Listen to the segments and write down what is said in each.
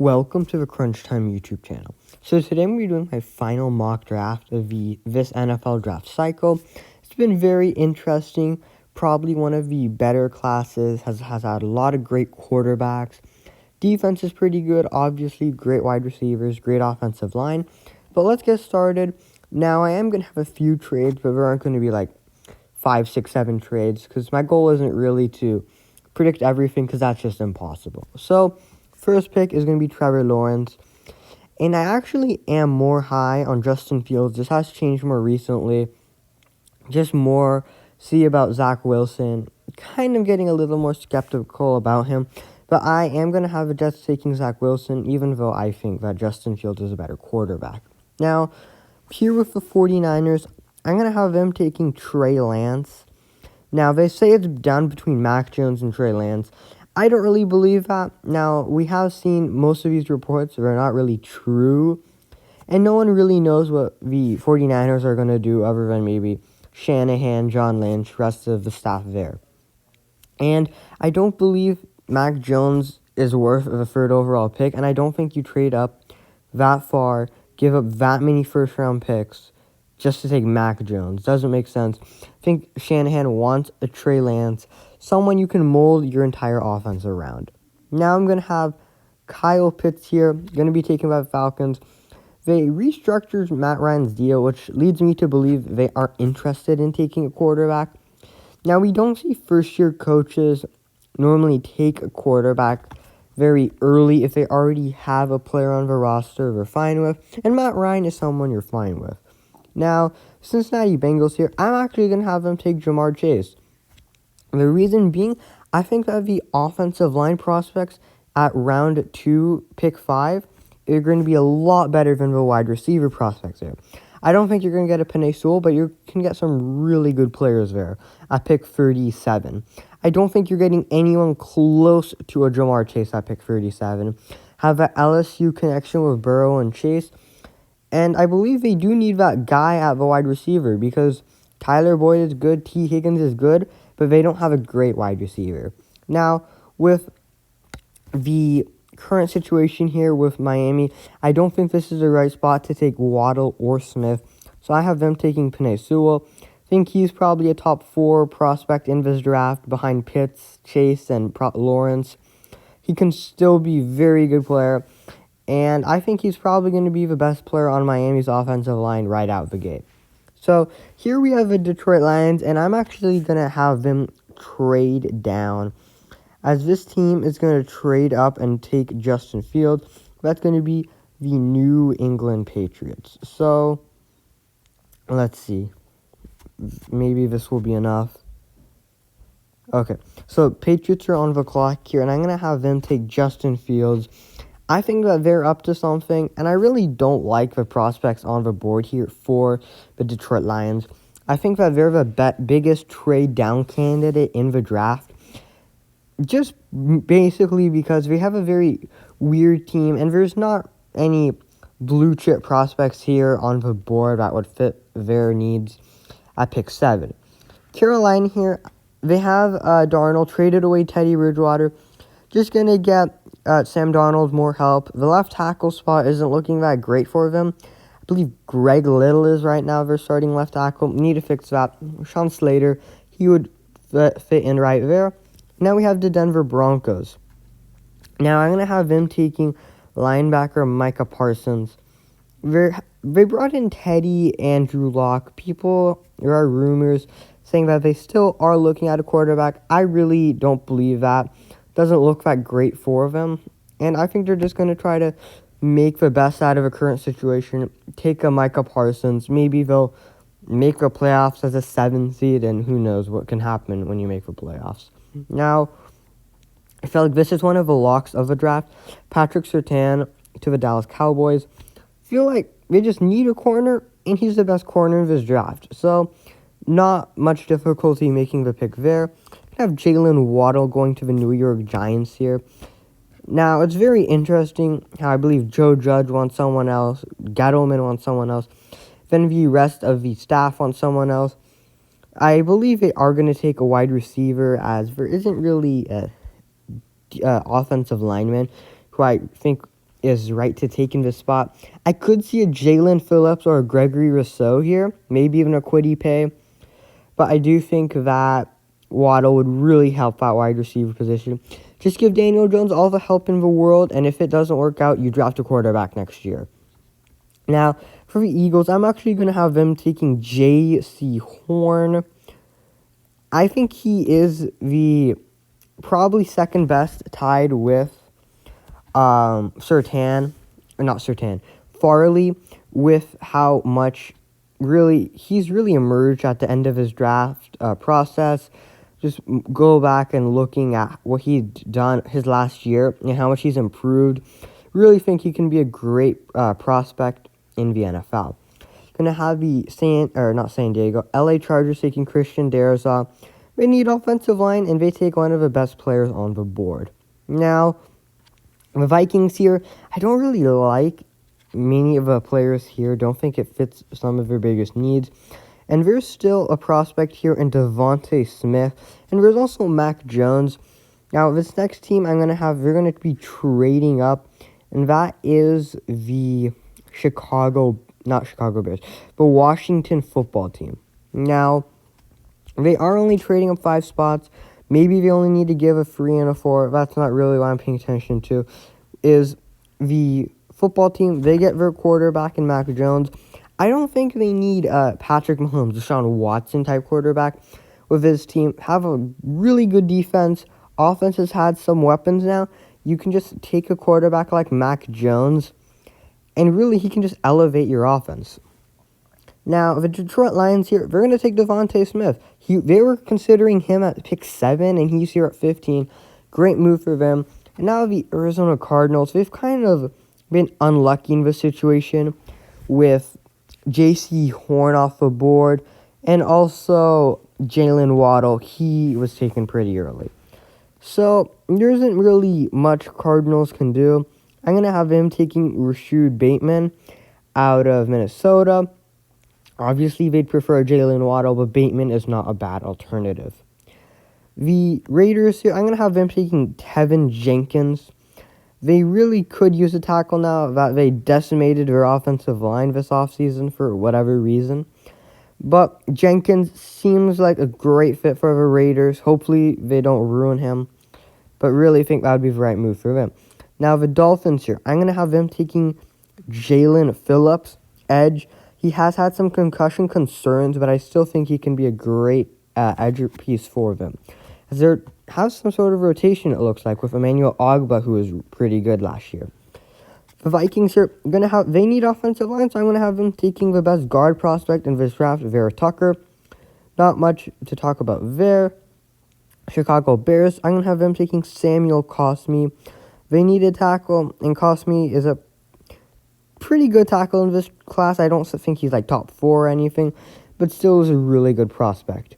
Welcome to the Crunch Time YouTube channel. So today I'm going to be doing my final mock draft of this NFL draft cycle. It's been very interesting, probably one of the better classes, has had a lot of great quarterbacks. Defense is pretty good, obviously, great wide receivers, great offensive line. But let's get started. Now, I am going to have a few trades, but there aren't going to be like 5, 6, 7 trades, because my goal isn't really to predict everything, because that's just impossible. So, first pick is going to be Trevor Lawrence. And I actually am more high on Justin Fields. This has changed more recently. Just more see about Zach Wilson. Kind of getting a little more skeptical about him. But I am going to have the Jets taking Zach Wilson, even though I think that Justin Fields is a better quarterback. Now, here with the 49ers, I'm going to have them taking Trey Lance. Now, they say it's down between Mac Jones and Trey Lance. I don't really believe that. Now, we have seen most of these reports that are not really true, and no one really knows what the 49ers are going to do other than maybe Shanahan, John Lynch, rest of the staff there. And I don't believe Mac Jones is worth the third overall pick, and I don't think you trade up that far, give up that many first-round picks just to take Mac Jones. Doesn't make sense. I think Shanahan wants a Trey Lance, someone you can mold your entire offense around. Now I'm going to have Kyle Pitts here, going to be taken by the Falcons. They restructured Matt Ryan's deal, which leads me to believe they are interested in taking a quarterback. Now, we don't see first-year coaches normally take a quarterback very early if they already have a player on the roster they're fine with, and Matt Ryan is someone you're fine with. Now, Cincinnati Bengals here, I'm actually going to have them take Jamar Chase. The reason being, I think that the offensive line prospects at round 2, pick 5, are going to be a lot better than the wide receiver prospects there. I don't think you're going to get a Penei Sewell, but you can get some really good players there at pick 37. I don't think you're getting anyone close to a Jamar Chase at pick 37. Have that LSU connection with Burrow and Chase. And I believe they do need that guy at the wide receiver because Tyler Boyd is good, T. Higgins is good, but they don't have a great wide receiver. Now, with the current situation here with Miami, I don't think this is the right spot to take Waddle or Smith, so I have them taking Penei Sewell. I think he's probably a top 4 prospect in this draft behind Pitts, Chase, and Lawrence. He can still be a very good player, and I think he's probably going to be the best player on Miami's offensive line right out the gate. So here we have the Detroit Lions, and I'm actually going to have them trade down, as this team is going to trade up and take Justin Fields. That's going to be the New England Patriots. So let's see. Maybe this will be enough. Okay, so Patriots are on the clock here, and I'm going to have them take Justin Fields. I think that they're up to something, and I really don't like the prospects on the board here for the Detroit Lions. I think that they're the biggest trade down candidate in the draft, just basically because they have a very weird team, and there's not any blue chip prospects here on the board that would fit their needs at pick 7. Carolina here, they have Darnold, traded away Teddy Bridgewater, just going to get Sam Darnold more help. The left tackle spot isn't looking that great for them. I believe Greg Little is right now their starting left tackle. Need to fix that. Sean Slater, he would fit in right there. Now we have the Denver Broncos. Now I'm going to have them taking linebacker Micah Parsons. They brought in Teddy and Drew Lock. There are rumors saying that they still are looking at a quarterback. I really don't believe that. Doesn't look that great for them. And I think they're just going to try to make the best out of a current situation. Take a Micah Parsons. Maybe they'll make the playoffs as a 7 seed, and who knows what can happen when you make the playoffs. Now, I feel like this is one of the locks of the draft. Patrick Surtain to the Dallas Cowboys. Feel like they just need a corner, and he's the best corner of this draft. So, not much difficulty making the pick there. I have Jalen Waddle going to the New York Giants here. Now, it's very interesting how I believe Joe Judge wants someone else, Gettleman wants someone else, then the rest of the staff wants someone else. I believe they are going to take a wide receiver, as there isn't really a offensive lineman who I think is right to take in this spot. I could see a Jalen Phillips or a Gregory Rousseau here, maybe even a Kwity Paye. But I do think that Waddle would really help out wide receiver position. Just give Daniel Jones all the help in the world, and if it doesn't work out, you draft a quarterback next year. Now, for the Eagles, I'm actually going to have them taking J.C. Horn. I think he is the probably second best, tied with Farley, with how much he's really emerged at the end of his draft process. Just go back and looking at what he'd done his last year and how much he's improved. Really think he can be a great prospect in the NFL. Gonna have the San Diego, LA Chargers taking Christian Darrisaw. They need offensive line, and they take one of the best players on the board. Now, the Vikings here, I don't really like many of the players here. Don't think it fits some of their biggest needs. And there's still a prospect here in Devontae Smith. And there's also Mac Jones. Now, this next team they're going to be trading up. And that is the not Chicago Bears, but Washington football team. Now, they are only trading up 5 spots. Maybe they only need to give a 3 and a 4. That's not really what I'm paying attention to. Is the football team, they get their quarterback in Mac Jones. I don't think they need Patrick Mahomes, Deshaun Watson type quarterback with his team. Have a really good defense. Offense has had some weapons now. You can just take a quarterback like Mac Jones, and really he can just elevate your offense. Now, the Detroit Lions here, they're going to take Devontae Smith. They were considering him at pick 7, and he's here at 15. Great move for them. And now the Arizona Cardinals, they've kind of been unlucky in this situation with J.C. Horn off the board, and also Jalen Waddle. He was taken pretty early. So there isn't really much Cardinals can do. I'm going to have them taking Rashad Bateman out of Minnesota. Obviously, they'd prefer Jalen Waddle, but Bateman is not a bad alternative. The Raiders here, I'm going to have them taking Tevin Jenkins. They really could use a tackle now that they decimated their offensive line this offseason for whatever reason. But Jenkins seems like a great fit for the Raiders. Hopefully, they don't ruin him. But really think that would be the right move for them. Now, the Dolphins here, I'm going to have them taking Jalen Phillips, edge. He has had some concussion concerns, but I still think he can be a great edge piece for them. As there has some sort of rotation, it looks like, with Emmanuel Ogbah, who was pretty good last year. The Vikings here, they need offensive line, so I'm going to have them taking the best guard prospect in this draft, Vera Tucker. Not much to talk about there. Chicago Bears, I'm going to have them taking Samuel Cosmi. They need a tackle, and Cosmi is a pretty good tackle in this class. I don't think he's like top 4 or anything, but still is a really good prospect.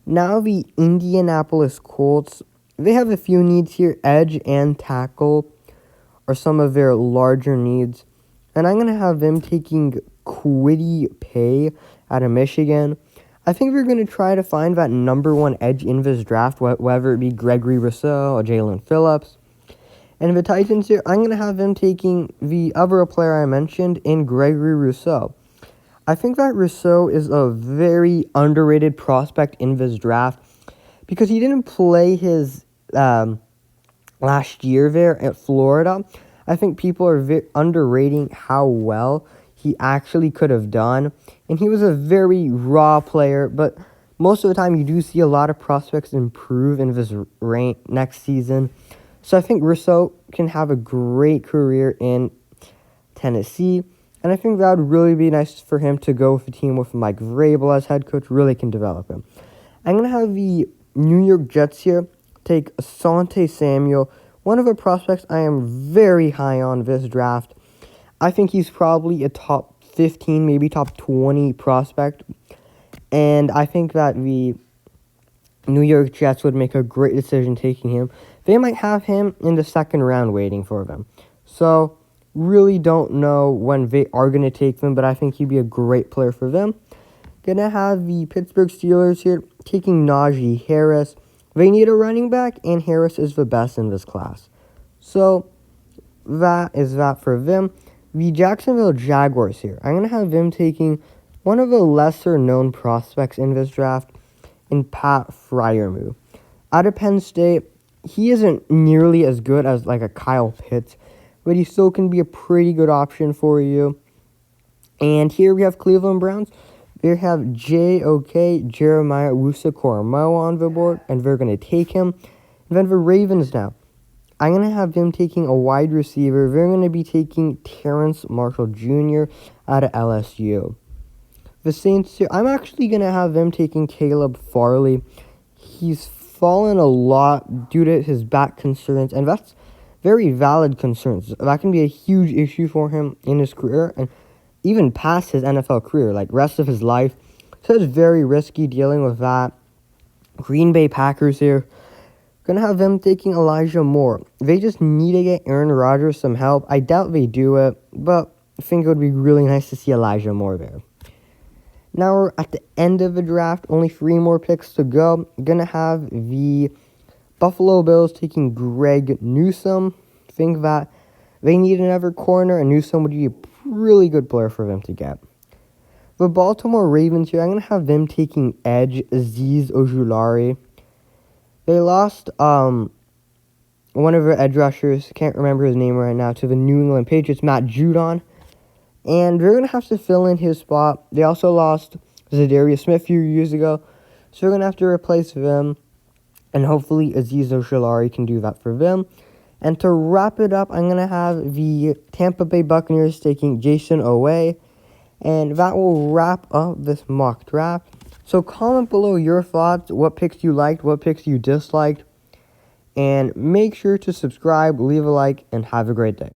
Now the Indianapolis Colts, they have a few needs here. Edge and tackle are some of their larger needs. And I'm going to have them taking Kwity Paye out of Michigan. I think we're going to try to find that number 1 edge in this draft, whether it be Gregory Rousseau or Jalen Phillips. And the Titans here, I'm going to have them taking the other player I mentioned in Gregory Rousseau. I think that Rousseau is a very underrated prospect in this draft because he didn't play his last year there at Florida. I think people are underrating how well he actually could have done. And he was a very raw player, but most of the time you do see a lot of prospects improve in this next season. So I think Rousseau can have a great career in Tennessee. And I think that would really be nice for him to go with a team with Mike Vrabel as head coach. Really can develop him. I'm going to have the New York Jets here take Asante Samuel, one of the prospects I am very high on this draft. I think he's probably a top 15, maybe top 20 prospect. And I think that the New York Jets would make a great decision taking him. They might have him in the second round waiting for them. So really don't know when they are going to take them, but I think he'd be a great player for them. Gonna have the Pittsburgh Steelers here taking Najee Harris. They need a running back, and Harris is the best in this class. So that is that for them. The Jacksonville Jaguars here. I'm going to have them taking one of the lesser known prospects in this draft in Pat Freiermuth. Out of Penn State, he isn't nearly as good as like a Kyle Pitts, but he still can be a pretty good option for you. And here we have Cleveland Browns. They have J.O.K. Jeremiah Wusu-Koramoah on the board, and they're going to take him. And then the Ravens now. I'm going to have them taking a wide receiver. They're going to be taking Terrence Marshall Jr. out of LSU. The Saints here, I'm actually going to have them taking Caleb Farley. He's fallen a lot due to his back concerns, and that's very valid concerns. That can be a huge issue for him in his career, and even past his NFL career, like rest of his life. So it's very risky dealing with that. Green Bay Packers here. Gonna have them taking Elijah Moore. They just need to get Aaron Rodgers some help. I doubt they do it, but I think it would be really nice to see Elijah Moore there. Now we're at the end of the draft. Only 3 more picks to go. Gonna have the Buffalo Bills taking Greg Newsome. Think that they need another corner, and Newsome would be a really good player for them to get. The Baltimore Ravens here, I'm going to have them taking edge Azeez Ojulari. They lost one of their edge rushers, can't remember his name right now, to the New England Patriots, Matt Judon. And they're going to have to fill in his spot. They also lost Zadarius Smith a few years ago, so they're going to have to replace them. And hopefully Azeez Ojulari can do that for them. And to wrap it up, I'm going to have the Tampa Bay Buccaneers taking Jason Owe. And that will wrap up this mock draft. So comment below your thoughts, what picks you liked, what picks you disliked. And make sure to subscribe, leave a like, and have a great day.